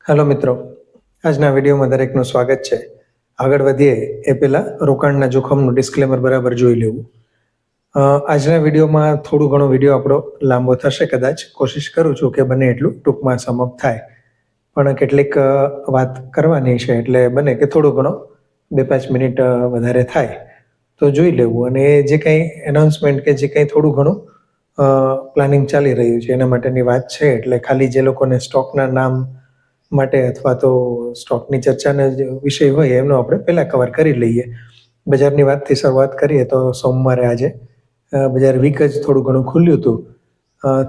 Hello મિત્રો, આજના વિડીયોમાં દરેકનું સ્વાગત છે. આગળ વધીએ એ પહેલાં રોકાણના જોખમનું ડિસ્ક્લેમર બરાબર જોઈ લેવું. આજના વિડીયોમાં થોડું ઘણો વિડીયો આપણો લાંબો થશે કદાચ. કોશિશ કરું છું કે બને એટલું ટૂંકમાં સમઅપ થાય, પણ કેટલીક વાત કરવાની છે એટલે બને કે થોડું ઘણો 2-5 મિનિટ વધારે થાય તો જોઈ લેવું. અને જે કંઈ એનાઉન્સમેન્ટ કે જે કંઈ થોડું ઘણું પ્લાનિંગ ચાલી રહ્યું છે એના માટેની વાત છે. એટલે ખાલી જે લોકોને સ્ટોકના નામ માટે અથવા તો સ્ટોકની ચર્ચાનો જે વિષય હોય એમનો આપણે પહેલાં કવર કરી લઈએ. બજારની વાતથી શરૂઆત કરીએ તો સોમવારે આજે બજાર વીક જ થોડું ઘણું ખુલ્યું હતું.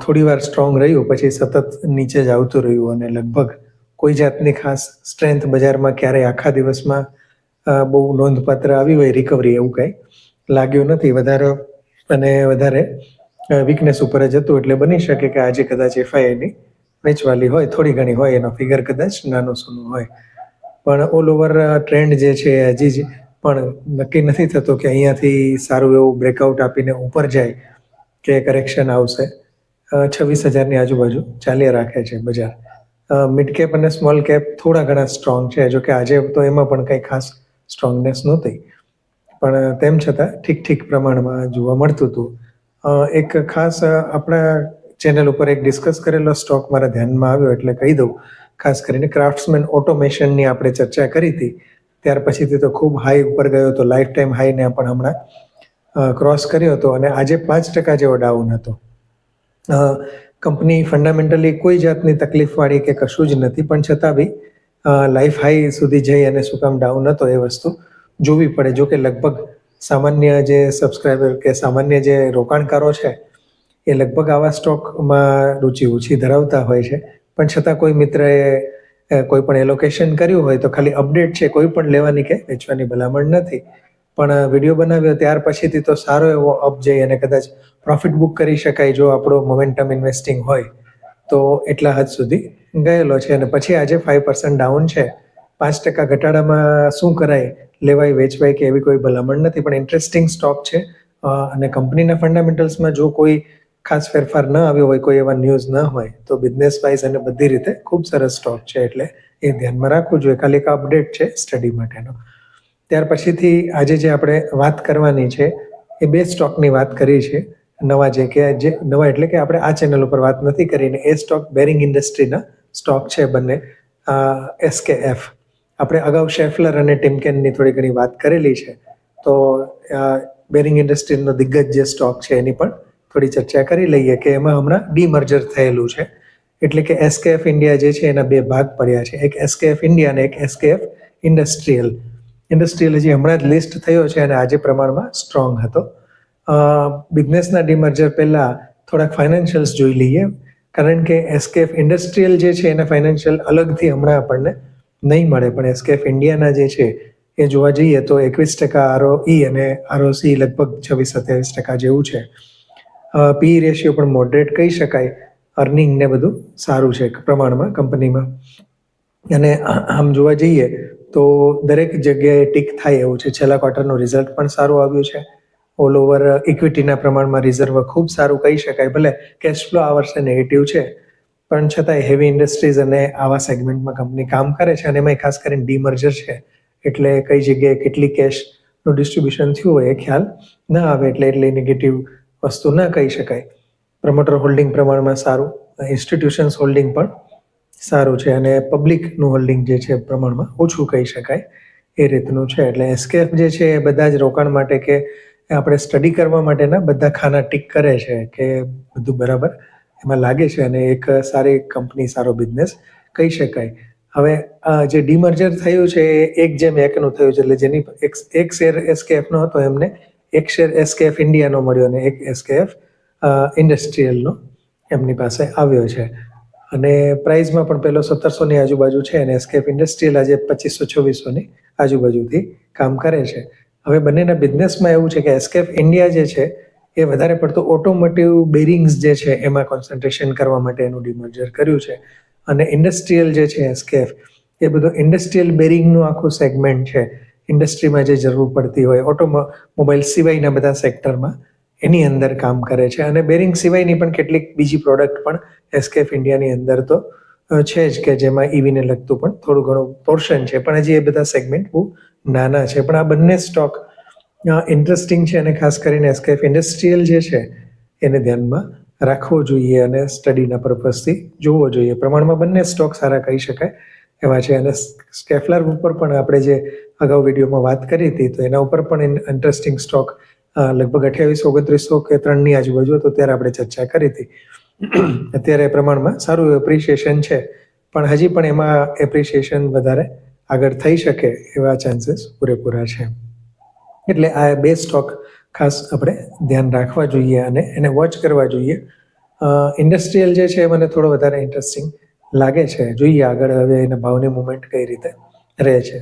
થોડી વાર સ્ટ્રોંગ રહ્યું, પછી સતત નીચે જ આવતું રહ્યું અને લગભગ કોઈ જાતની ખાસ સ્ટ્રેન્થ બજારમાં ક્યારેય આખા દિવસમાં બહુ નોંધપાત્ર આવી હોય રિકવરી એવું કંઈ લાગ્યું નથી. વધારે વીકનેસ ઉપર જ હતું. એટલે બની શકે કે આજે કદાચ એફઆઈઆઈની વેચવાલી હોય, થોડી ઘણી હોય, એનો ફિગર કદાચ નાનો સૂનો હોય, પણ ઓલ ઓવર ટ્રેન્ડ જે છે હજી જ પણ નક્કી નથી થતો કે અહીંયાથી સારું એવું બ્રેકઆઉટ આપીને ઉપર જાય કે કરેક્શન આવશે. 26,000ની આજુબાજુ ચાલ્યા રાખે છે બજાર. મિડ કેપ અને સ્મોલ કેપ થોડા ઘણા સ્ટ્રોંગ છે, જોકે આજે તો એમાં પણ કંઈ ખાસ સ્ટ્રોંગનેસ નહોતી, પણ તેમ છતાં ઠીક પ્રમાણમાં જોવા મળતું હતું. એક ખાસ આપણા ચેનલ ઉપર એક ડિસ્કસ કરેલો સ્ટોક મારા ધ્યાનમાં આવ્યો એટલે કહી દઉં. ખાસ કરીને ક્રાફ્ટ્સમેન ઓટોમેશનની આપણે ચર્ચા કરી હતી, ત્યાર પછીથી તો ખૂબ હાઈ ઉપર ગયો હતો. લાઈફ ટાઈમ હાઈને પણ હમણાં ક્રોસ કર્યો હતો અને આજે 5% જેવો ડાઉન હતો. કંપની ફંડામેન્ટલી કોઈ જાતની તકલીફવાળી કે કશું જ નથી, પણ છતાં બી લાઈફ હાઈ સુધી જઈ અને શું કામ ડાઉન હતો એ વસ્તુ જોવી પડે. જો કે લગભગ સામાન્ય જે સબસ્ક્રાઈબર કે સામાન્ય જે રોકાણકારો છે એ લગભગ આવા સ્ટોકમાં રુચિ ઓછી ધરાવતા હોય છે, પણ છતાં કોઈ મિત્રએ કોઈ પણ એલોકેશન કર્યું હોય તો ખાલી અપડેટ છે, કોઈ પણ લેવાની કે વેચવાની ભલામણ નથી. પણ વિડીયો બનાવ્યો ત્યાર પછીથી તો સારો એવો અપ જઈ અને કદાચ પ્રોફિટ બુક કરી શકાય જો આપણો મોમેન્ટમ ઇન્વેસ્ટિંગ હોય તો એટલા હદ સુધી ગયેલો છે. અને પછી આજે 5% ડાઉન છે. 5% ઘટાડામાં શું કરાય, લેવાય વેચવાય કે એવી કોઈ ભલામણ નથી, પણ ઇન્ટરેસ્ટિંગ સ્ટોક છે. અને કંપનીના ફંડામેન્ટલ્સમાં જો કોઈ ખાસ ફેરફાર ન આવ્યો હોય, કોઈ એવા ન્યૂઝ ન હોય, તો બિઝનેસ વાઇઝ અને બધી રીતે ખૂબ સરસ સ્ટોક છે. એટલે એ ધ્યાનમાં રાખવું જોઈએ. ખાલી એક અપડેટ છે સ્ટડી માટેનો. ત્યાર પછીથી આજે જે આપણે વાત કરવાની છે એ 2 સ્ટોકની વાત કરી છે. નવા એટલે કે આપણે આ ચેનલ ઉપર વાત નથી કરીને એ સ્ટોક બેરિંગ ઇન્ડસ્ટ્રીના સ્ટોક છે બંને. SKF. આપણે અગાઉ શેફલર અને ટિમકેનની થોડી ઘણી વાત કરેલી છે, તો બેરિંગ ઇન્ડસ્ટ્રીનો દિગ્ગજ જે સ્ટોક છે એની પણ થોડી ચર્ચા કરી લઈએ કે એમાં હમણાં ડીમર્જર થયેલું છે. એટલે કે SKF ઇન્ડિયા જે છે એના 2 ભાગ પડ્યા છે, એક SKF ઇન્ડિયા અને એક SKF ઇન્ડસ્ટ્રીયલ. હજી હમણાં જ લિસ્ટ થયો છે અને આજે પ્રમાણમાં સ્ટ્રોંગ હતો. બિઝનેસના ડીમર્જર પહેલાં થોડાક ફાઇનાન્શિયલ્સ જોઈ લઈએ, કારણ કે SKF ઇન્ડસ્ટ્રીયલ જે છે એના ફાઇનાન્શિયલ અલગથી હમણાં આપણને નહીં મળે, પણ SKF ઇન્ડિયાના જે છે એ જોવા જઈએ તો 21% ROE અને ROC લગભગ 26-27% જેવું છે. PE રેશિયો પણ મોડરેટ કહી શકાય. અર્નિંગ ને બધું સારું છે પ્રમાણમાં કંપનીમાં. અને આમ જોવા જઈએ તો દરેક જગ્યાએ ટીક થાય એવું છે. છેલ્લા ક્વાર્ટરનું રિઝલ્ટ પણ સારું આવ્યું છે. ઓલ ઓવર ઇક્વિટીના પ્રમાણમાં રિઝર્વ ખૂબ સારું કહી શકાય. ભલે કેશ ફ્લો આ વર્ષે નેગેટિવ છે, પણ છતાંય હેવી ઇન્ડસ્ટ્રીઝ અને આવા સેગમેન્ટમાં કંપની કામ કરે છે. અને એમાં ખાસ કરીને ડીમર્જર છે એટલે કઈ જગ્યાએ કેટલી કેશનું ડિસ્ટ્રીબ્યુશન થયું હોય એ ખ્યાલ ના આવે, એટલે નેગેટિવ વસ્તુ ના કહી શકાય. પ્રમોટર હોલ્ડિંગ પ્રમાણમાં સારું, ઇન્સ્ટિટ્યુશન્સ હોલ્ડિંગ પણ સારું છે અને પબ્લિકનું હોલ્ડિંગ જે છે પ્રમાણમાં ઓછું કહી શકાય એ રીતનું છે. એટલે SKF જે છે એ બધા જ રોકાણ માટે કે આપણે સ્ટડી કરવા માટેના બધા ખાના ટીક કરે છે કે બધું બરાબર એમાં લાગે છે અને એક સારી કંપની, સારો બિઝનેસ કહી શકાય. હવે જે ડીમર્જર થયું છે એ 1:1નું થયું છે, એટલે જેની એક શેર SKFનો હતો એમને એક શેર SKF ઇન્ડિયાનો મળ્યો અને એક SKF ઇન્ડસ્ટ્રીયલનો એમની પાસે આવ્યો છે. અને પ્રાઇઝમાં પણ પેલો 1700ની આજુબાજુ છે અને SKF ઇન્ડસ્ટ્રીયલ આજે 2500-2600ની આજુબાજુથી કામ કરે છે. હવે બંનેના બિઝનેસમાં એવું છે કે SKF ઇન્ડિયા જે છે એ વધારે પડતું ઓટોમોટિવ બેરિંગ્સ જે છે એમાં કોન્સન્ટ્રેશન કરવા માટે એનું ડીમર્જર કર્યું છે. અને ઇન્ડસ્ટ્રીયલ જે છે SKF એ બધું ઇન્ડસ્ટ્રીયલ બેરિંગનું આખું સેગમેન્ટ છે. ઇન્ડસ્ટ્રીમાં જે જરૂર પડતી હોય ઓટોમોબાઈલ સિવાયના બધા સેક્ટરમાં એની અંદર કામ કરે છે. અને બેરિંગ સિવાયની પણ કેટલીક બીજી પ્રોડક્ટ પણ SKF ઇન્ડિયાની અંદર તો છે જ કે જેમાં ઈવીને લગતું પણ થોડું ઘણું પોર્શન છે, પણ હજી એ બધા સેગમેન્ટ બહુ નાના છે. પણ આ બંને સ્ટોક ઇન્ટરેસ્ટિંગ છે અને ખાસ કરીને એસકેએફ ઇન્ડસ્ટ્રીયલ જે છે એને ધ્યાનમાં રાખવો જોઈએ અને સ્ટડીના પર્પઝથી જોવો જોઈએ. પ્રમાણમાં બંને સ્ટોક સારા કહી શકાય એવા છે. અને સ્કેફલર ઉપર પણ આપણે જે અગાઉ વિડીયોમાં વાત કરી હતી તો એના ઉપર પણ ઇન્ટરેસ્ટિંગ સ્ટોક લગભગ 2800-2900 કે 3ની આજુબાજુ હતો ત્યારે આપણે ચર્ચા કરી હતી. અત્યારે પ્રમાણમાં સારું એપ્રિશિએશન છે, પણ હજી પણ એમાં એપ્રિશિએશન વધારે આગળ થઈ શકે એવા ચાન્સીસ પૂરેપૂરા છે. એટલે આ બે સ્ટોક ખાસ આપણે ધ્યાન રાખવા જોઈએ અને એને વોચ કરવા જોઈએ. ઇન્ડસ્ટ્રીયલ જે છે મને થોડો વધારે ઇન્ટરેસ્ટિંગ લાગે છે. જોઈએ આગળ હવે એના ભાવની મુવમેન્ટ કઈ રીતે રહે છે.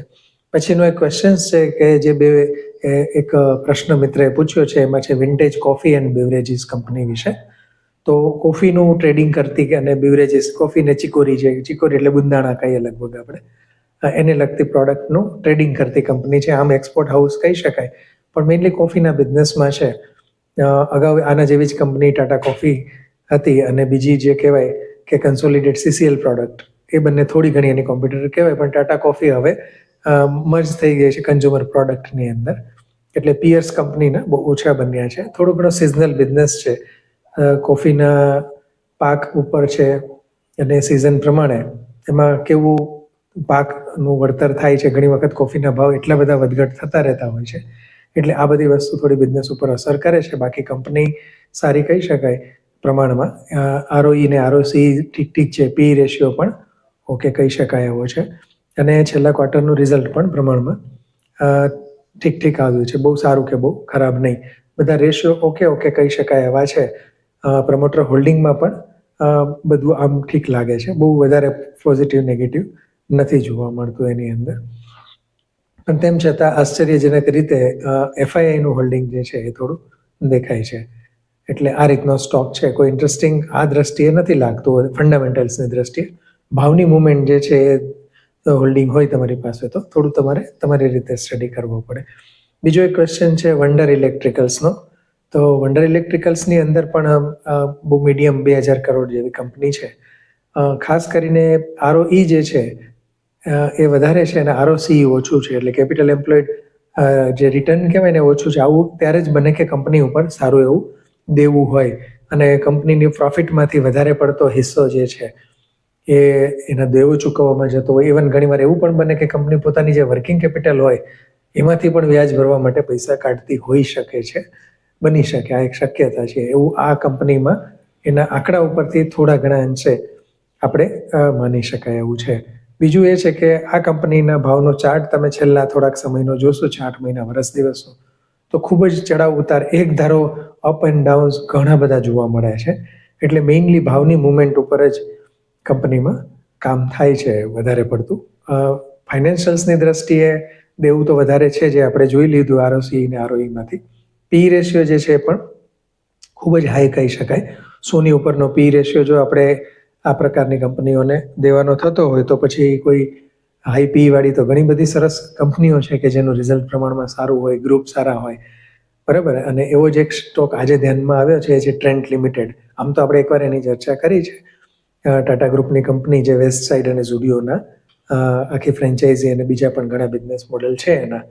પછીનો એક ક્વેશ્ચન છે કે જે બે એક પ્રશ્ન મિત્રએ પૂછ્યો છે એમાં છે vintage coffee and beverages company વિશે. તો કોફીનું ટ્રેડિંગ કરતી અને બેવરેજીસ, કોફીને ચિકોરી છે, ચિકોરી એટલે બુંદાણા કહીએ લગભગ આપણે, એને લગતી પ્રોડક્ટનું ટ્રેડિંગ કરતી કંપની છે. આમ એક્સપોર્ટ હાઉસ કહી શકાય, પણ મેઇનલી કોફીના બિઝનેસમાં છે. અગાઉ આના જેવી જ કંપની ટાટા કોફી હતી અને બીજી જે કહેવાય કે કન્સોલિડેટ CCL પ્રોડક્ટ, એ બંને થોડી ઘણી એની કોમ્પ્યુટર કહેવાય, પણ ટાટા કોફી હવે મર્જ થઈ ગઈ છે કન્ઝ્યુમર પ્રોડક્ટની અંદર. એટલે પિયર્સ કંપનીના બહુ ઓછા બન્યા છે. થોડો ઘણો સિઝનલ બિઝનેસ છે, કોફીના પાક ઉપર છે અને સિઝન પ્રમાણે એમાં કેવું પાકનું વળતર થાય છે. ઘણી વખત કોફીના ભાવ એટલા બધા વધઘટ થતા રહેતા હોય છે, એટલે આ બધી વસ્તુ થોડી બિઝનેસ ઉપર અસર કરે છે. બાકી કંપની સારી કહી શકાય પ્રમાણમાં. ROE ને ROC ઠીક છે, PE રેશિયો પણ ઓકે કહી શકાય એવો છે. અને છેલ્લા ક્વાર્ટરનું રિઝલ્ટ પણ પ્રમાણમાં ઠીક આવ્યું છે. બહુ સારું કે બહુ ખરાબ નહીં, બધા રેશિયો ઓકે કહી શકાય એવા છે. પ્રમોટર હોલ્ડિંગમાં પણ બધું આમ ઠીક લાગે છે. બહુ વધારે પોઝિટિવ નેગેટિવ નથી જોવા મળતું એની અંદર. પણ તેમ છતાં આશ્ચર્યજનક રીતે FIIનું હોલ્ડિંગ જે છે એ થોડું દેખાય છે. એટલે આ રીતનો સ્ટોક છે. કોઈ ઇન્ટરેસ્ટિંગ આ દ્રષ્ટિએ નથી લાગતું ફંડામેન્ટલ્સની દ્રષ્ટિએ. ભાવની મુવમેન્ટ જે છે એ હોલ્ડિંગ હોય તમારી પાસે તો થોડું તમારે તમારી રીતે સ્ટડી કરવો પડે. બીજો એક ક્વેશ્ચન છે વંડર ઇલેક્ટ્રિકલ્સનો. તો વંડર ઇલેક્ટ્રિકલ્સની અંદર પણ બહુ મીડિયમ 2000 કરોડ જેવી કંપની છે. ખાસ કરીને ROE જે છે એ વધારે છે અને ROCE ઓછું છે. એટલે કેપિટલ એમ્પ્લોયડ જે રિટર્ન કહેવાય ને ઓછું છે. આવું ત્યારે જ બને કે કંપની ઉપર સારું એવું દેવું હોય અને કંપનીની પ્રોફિટમાંથી વધારે પડતો હિસ્સો જે છે એ એના દેવું ચૂકવવામાં જતો હોય. ઇવન ઘણીવાર એવું પણ બને કે કંપની પોતાની જે વર્કિંગ કેપિટલ હોય એમાંથી પણ વ્યાજ ભરવા માટે પૈસા કાઢતી હોઈ શકે છે, બની શકે, આ એક શક્યતા છે. એવું આ કંપનીમાં એના આંકડા ઉપરથી થોડા ઘણા અંશે આપણે માની શકાય એવું છે. બીજું એ છે કે આ કંપનીના ભાવનો ચાર્ટ તમે છેલ્લા થોડાક સમયનો જોશો, 8 મહિના, વર્ષ દિવસનો, તો ખૂબ જ ચડાવ ઉતાર, એક ધારો અપ એન્ડ ડાઉન્સ ઘણા બધા જોવા મળે છે. એટલે મેઇનલી ભાવની મુવમેન્ટ ઉપર જ કંપનીમાં કામ થાય છે વધારે પડતું. ફાઇનાન્શિયલ્સની દ્રષ્ટિએ દેવું તો વધારે છે, જે આપણે જોઈ લીધું ROCE ને ROEમાંથી. PE રેશિયો જે છે પણ ખૂબ જ હાઈ કહી શકાય. 100ની ઉપરનો PE રેશિયો જો આપણે આ પ્રકારની કંપનીઓને દેવાનો થતો હોય તો પછી કોઈ હાઈ PE વાળી તો ઘણી બધી સરસ કંપનીઓ છે કે જેનું રિઝલ્ટ પ્રમાણમાં સારું હોય, ગ્રુપ સારા હોય, બરાબર. અને એવો જ એક સ્ટોક આજે ધ્યાનમાં આવ્યો છે, એ છે ટ્રેન્ટ લિમિટેડ. આમ તો આપણે એકવાર એની ચર્ચા કરી છે. ટાટા ગ્રુપની કંપની જે વેસ્ટ સાઇડ અને ઝુડિયોના આખી ફ્રેન્ચાઇઝી અને બીજા પણ ઘણા બિઝનેસ મોડેલ છે એના,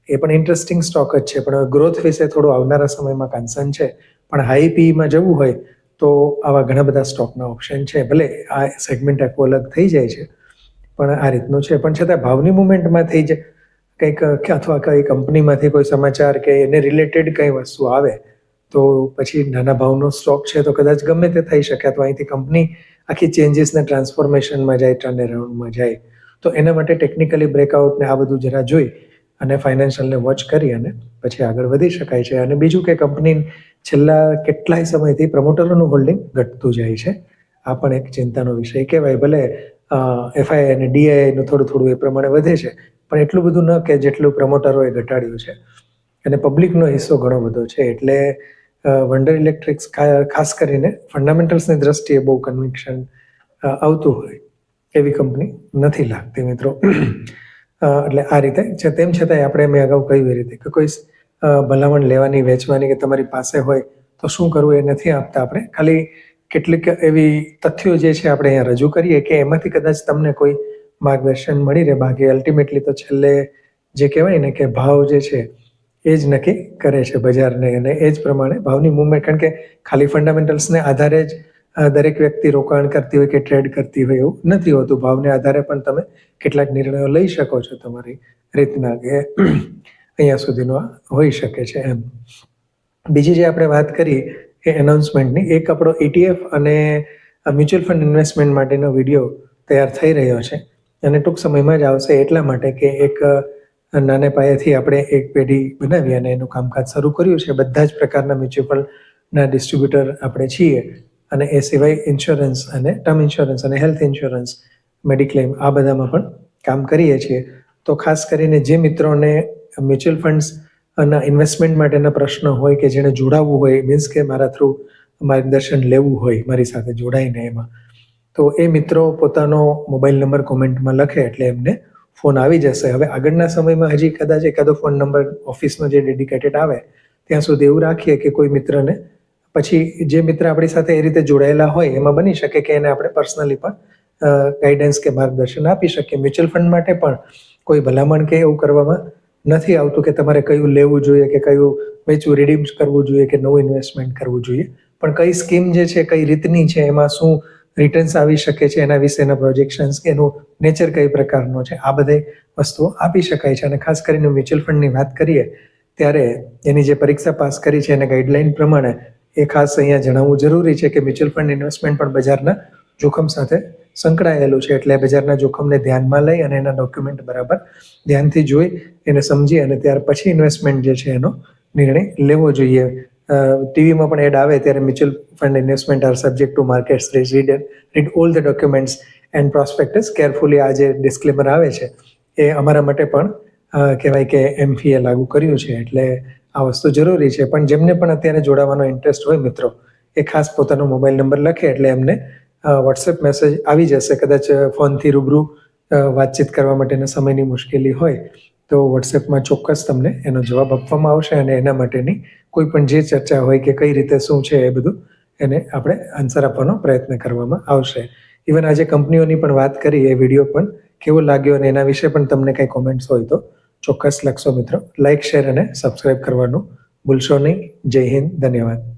એ પણ ઇન્ટરેસ્ટિંગ સ્ટોક જ છે. પણ ગ્રોથ વિશે થોડું આવનારા સમયમાં કન્સર્ન છે. પણ હાઈ PEમાં જવું હોય તો આવા ઘણા બધા સ્ટોકના ઓપ્શન છે. ભલે આ સેગમેન્ટ આખું અલગ થઈ જાય છે, પણ આ રીતનું છે. પણ છતાં ભાવની મુવમેન્ટમાંથી જ કંઈક અથવા કઈ કંપનીમાંથી કોઈ સમાચાર કે એને રિલેટેડ કંઈ વસ્તુ આવે તો પછી નાના ભાવનો સ્ટોક છે તો કદાચ ગમે તે થઈ શકે, અથવા અહીંથી કંપની આખી ચેન્જીસને ટ્રાન્સફોર્મેશનમાં જાય, ટર્ન અરાઉન્ડમાં જાય, તો એના માટે ટેકનિકલી બ્રેકઆઉટને આ બધું જરા જોઈ અને ફાઇનાન્શિયલને વોચ કરી અને પછી આગળ વધી શકાય છે. અને બીજું કે કંપની છેલ્લા કેટલાય સમયથી પ્રમોટરોનું હોલ્ડિંગ ઘટતું જાય છે. આ પણ એક ચિંતાનો વિષય કહેવાય. ભલે FII અને DIIનું થોડું એ પ્રમાણે વધે છે, પણ એટલું બધું ન કે જેટલું પ્રમોટરોએ ઘટાડ્યું છે. અને પબ્લિકનો હિસ્સો ઘણો બધો છે. એટલે વંડર ઇલેક્ટ્રિક્સ ખાસ કરીને ફંડામેન્ટલ્સની દ્રષ્ટિએ બહુ કન્વિક્શન આવતું હોય એવી કંપની નથી લાગતી મિત્રો. એટલે આ રીતે છે. તેમ છતાંય આપણે મેં અગાઉ કહ્યું એ રીતે કે કોઈ ભલામણ લેવાની, વેચવાની કે તમારી પાસે હોય તો શું કરવું એ નથી આપતા આપણે. ખાલી કેટલીક એવી તથ્યો જે છે આપણે અહીંયા રજૂ કરીએ કે એમાંથી કદાચ તમને કોઈ માર્ગદર્શન મળી રહે. બાકી અલ્ટિમેટલી તો છેલ્લે જે કહેવાય ને કે ભાવ જે છે એ જ નક્કી કરે છે બજારને, અને એ જ પ્રમાણે ભાવની મૂવમેન્ટ. કારણ કે ખાલી ફંડામેન્ટલ્સને આધારે જ દરેક વ્યક્તિ રોકાણ કરતી હોય કે ટ્રેડ કરતી હોય એવું નથી હોતું. ભાવને આધારે પણ તમે કેટલાક નિર્ણયો લઈ શકો છો તમારી રીતના, કે અહીંયા સુધીનો હોઈ શકે છે એમ. બીજી જે આપણે વાત કરી એ એનાઉન્સમેન્ટની, એક આપણો ETF અને મ્યુચ્યુઅલ ફંડ ઇન્વેસ્ટમેન્ટ માટેનો વિડીયો તૈયાર થઈ રહ્યો છે અને ટૂંક સમયમાં જ આવશે. એટલા માટે કે એક નાને પાયેથી આપણે એક પેઢી બનાવી અને એનું કામકાજ શરૂ કર્યું છે. બધા જ પ્રકારના મ્યુચ્યુઅલ ફંડના ડિસ્ટ્રીબ્યુટર આપણે છીએ, અને એ સિવાય ઇન્સ્યોરન્સ અને ટર્મ ઇન્સ્યોરન્સ અને હેલ્થ ઇન્સ્યોરન્સ, મેડિક્લેમ આ બધામાં પણ કામ કરીએ છીએ. તો ખાસ કરીને જે મિત્રોને મ્યુચ્યુઅલ ફંડ્સ અને ઇન્વેસ્ટમેન્ટ માટેના પ્રશ્નો હોય, કે જેને જોડાવવું હોય, મીન્સ કે મારા થ્રુ માર્ગદર્શન લેવું હોય મારી સાથે જોડાઈને એમાં, તો એ મિત્રો પોતાનો મોબાઈલ નંબર કોમેન્ટમાં લખે એટલે એમને ફોન આવી જશે. હવે આગળના સમયમાં હજી કદાચ એકાદો ફોન નંબર ઓફિસનો જે ડેડિકેટેડ આવે ત્યાં સુધી એવું રાખીએ કે કોઈ મિત્રને, પછી જે મિત્ર આપણી સાથે એ રીતે જોડાયેલા હોય એમાં બની શકે કે એને આપણે પર્સનલી પણ ગાઈડન્સ કે માર્ગદર્શન આપી શકીએ. મ્યુચ્યુઅલ ફંડ માટે પણ કોઈ ભલામણ કે એવું કરવામાં નથી આવતું કે તમારે કયું લેવું જોઈએ કે કયું વેચવું, રિડીમ કરવું જોઈએ કે નવું ઇન્વેસ્ટમેન્ટ કરવું જોઈએ, પણ કઈ સ્કીમ જે છે કઈ રીતની છે, એમાં શું રિટર્ન્સ આવી શકે છે, એના વિશેના પ્રોજેક્શન્સ, એનું નેચર કઈ પ્રકારનો છે, આ બધી વસ્તુઓ આપી શકાય છે. અને ખાસ કરીને મ્યુચ્યુઅલ ફંડની વાત કરીએ ત્યારે એની જે પરીક્ષા પાસ કરી છે અને ગાઈડલાઈન પ્રમાણે એ ખાસ અહીંયા જણાવવું જરૂરી છે કે મ્યુચ્યુઅલ ફંડ ઇન્વેસ્ટમેન્ટ પણ બજારના જોખમ સાથે સંકળાયેલું છે. એટલે બજારના જોખમને ધ્યાનમાં લઈ અને એના ડોક્યુમેન્ટ બરાબર ધ્યાનથી જોઈ એને સમજી અને ત્યાર પછી ઇન્વેસ્ટમેન્ટ જે છે એનો નિર્ણય લેવો જોઈએ. ટીવીમાં પણ એડ આવે ત્યારે mutual fund investment R subject to market read all the documents and prospectus carefully. આ જે ડિસ્ક્લેમર આવે છે એ અમારા માટે પણ કહેવાય કે MFA લાગુ કર્યું છે, એટલે આ વસ્તુ જરૂરી છે. પણ જેમને પણ અત્યારે જોડાવાનો ઇન્ટરેસ્ટ હોય મિત્રો, એ ખાસ પોતાનો મોબાઈલ નંબર લખે એટલે એમને વોટ્સએપ મેસેજ આવી જશે. કદાચ ફોનથી રૂબરૂ વાતચીત કરવા માટેના સમયની મુશ્કેલી હોય તો વોટ્સએપમાં ચોક્કસ તમને એનો જવાબ આપવામાં આવશે, અને એના માટેની કોઈ પણ જે ચર્ચા હોય કે કઈ રીતે શું છે એ બધું એને આપણે આન્સર આપવાનો પ્રયત્ન કરવામાં આવશે. ઇવન આજે કંપનીઓની પણ વાત કરી, એ વિડીયો પણ કેવો લાગ્યો અને એના વિશે પણ તમને કંઈ કોમેન્ટ્સ હોય તો ચોક્કસ લખશો મિત્રો. લાઇક, શેર અને સબસ્ક્રાઈબ કરવાનું ભૂલશો નહીં. જય હિન્દ, ધન્યવાદ.